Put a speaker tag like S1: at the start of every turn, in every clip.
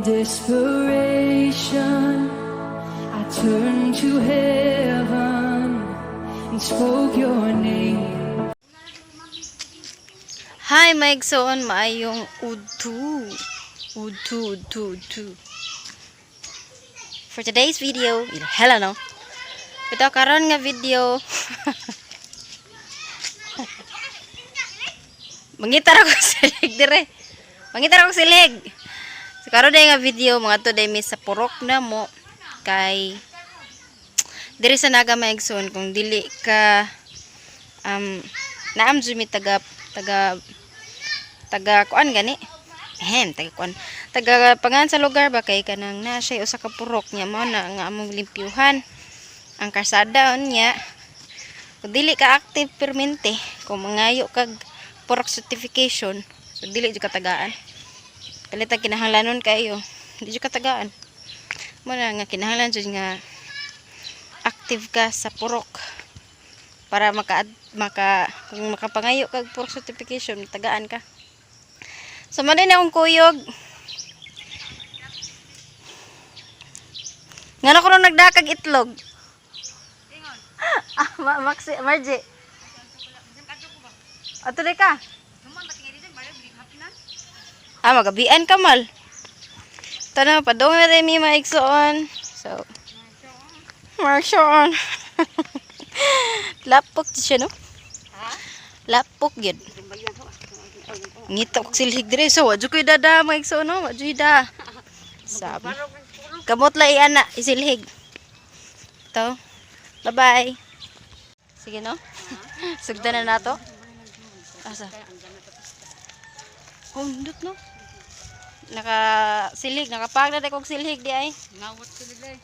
S1: desperation, I turned to heaven and spoke your name.
S2: Hi, maigsoon, maayong udtu. For today's video, hello no. Ito karon nga video. Mangitar ako silig dire. Mangitar ako silig. So karon day nga video mga to day mi sa purok na mo kay dire sa naga maigsoon kung dili ka naam jud mi taga kuan gani. Taga pangan sa lugar ba kay kanang na siya usa ka purok nya mao na nga among limpyuhan ang karsada unya. Kung dili ka active permente, kung mangayo kag purok certification, so dili jud katagaan. Kalitag kinahanglanon kayo, dili jud katagaan. Mo na nga kinahanglan jud nga active ka sa purok para kung makapangayo kag purok certification, tagaan ka. So man din akong kuyog. Ngano ko nung nagdakag itlog? Maxi, Margie. Ato di ka? Magabian ka mal. Tanaw, padong na rin may maigsoon. So, Marksoon. Lapok siya, no? Lapok yun. Ngito kong silhig dire. So, wadyo ko dada maigsoon, no? Wadyo da. Sabi. Kamot la iana, isilhig. Ito. Bye-bye. Sige, no? Sugda na nato. Asa? Oh, hindot, no? Nakasilhig. Nakapagda na kong silhig di ay.
S3: Ngawat ko nila eh.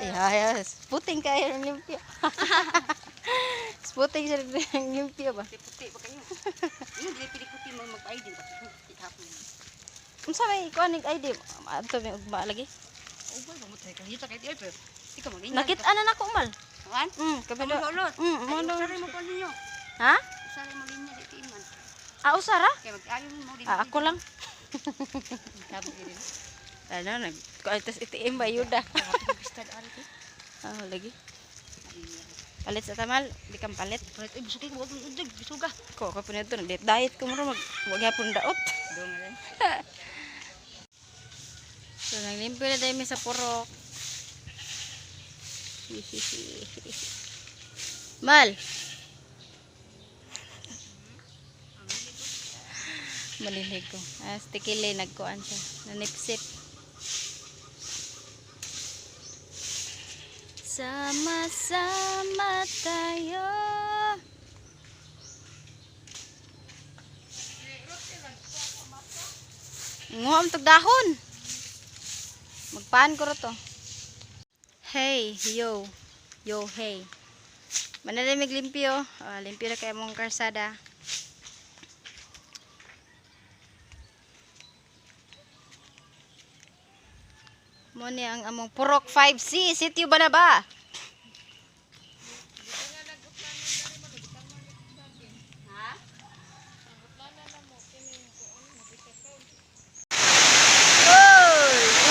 S2: Yes. Puting kaya ng limpyo. Puting siya ng limpyo ba?
S3: Puti ba kayo? Yung dili pili-puti mo mag-ID ba? Hapon.
S2: Unsa may ikuan ning ID? Adto may ugma lagi.
S3: Ubay ba mo tayo kahita kay di pero ikaw mag-ingat.
S2: Nakita na nako mal.
S3: Wan?
S2: Kabalo.
S3: Ulot.
S2: Mo do.
S3: Sari mo pa ninyo.
S2: Ha?
S3: Sari mo linya dito iman.
S2: Usara?
S3: Kay mag-ayo mo dito.
S2: Ako lang.
S3: Sabi din.
S2: Ano itas itiim ba yuda?
S3: Start ari ko.
S2: Lagi. Palit sa tamal, di kam palit.
S3: Palit ay busuki mo udig bisuga.
S2: Ko ka punito diet ko mo wag yapon daot.
S3: Do nga rin.
S2: So naglimpyo na dami sa purok. Mal. Malilig ko. Stikili nagkuan siya. Nanipsip. Sama-sama tayo. Nguam tog dahon. Magpaan ko to. Hey, yo. Yo, hey. Manala maglimpyo. Limpyo na kayo mong karsada. Mo ni ang among purok 5C. Sitio ba na ba?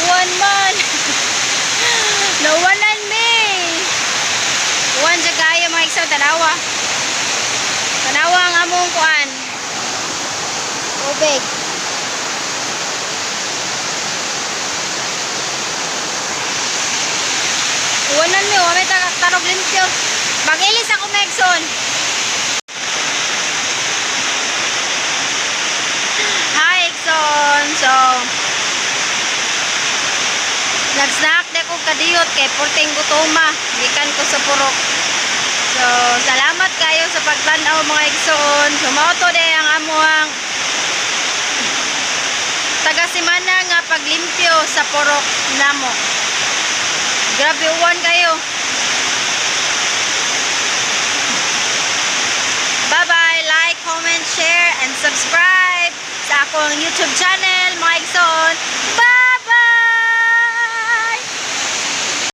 S2: Uwan man. Nawanan me. Uwan sa kaya mga iksaw. Tanawa. Tanawa ang among kuan. Tubig. Uwanan mi, wame tarog limpyo. Mag-ilis ako megson. Hi, Exxon. So, nag-snack na ko kadiyot kay Porting Gutoma. Gikan ko sa purok. So, salamat kayo sa pagtanaw mga Exxon. Sumoto de ang amuang taga-simana nga paglimpyo sa purok namo. Grabe uwan kayo. Bye-bye. Like, comment, share, and subscribe sa akong YouTube channel, mga Exxon. Bye!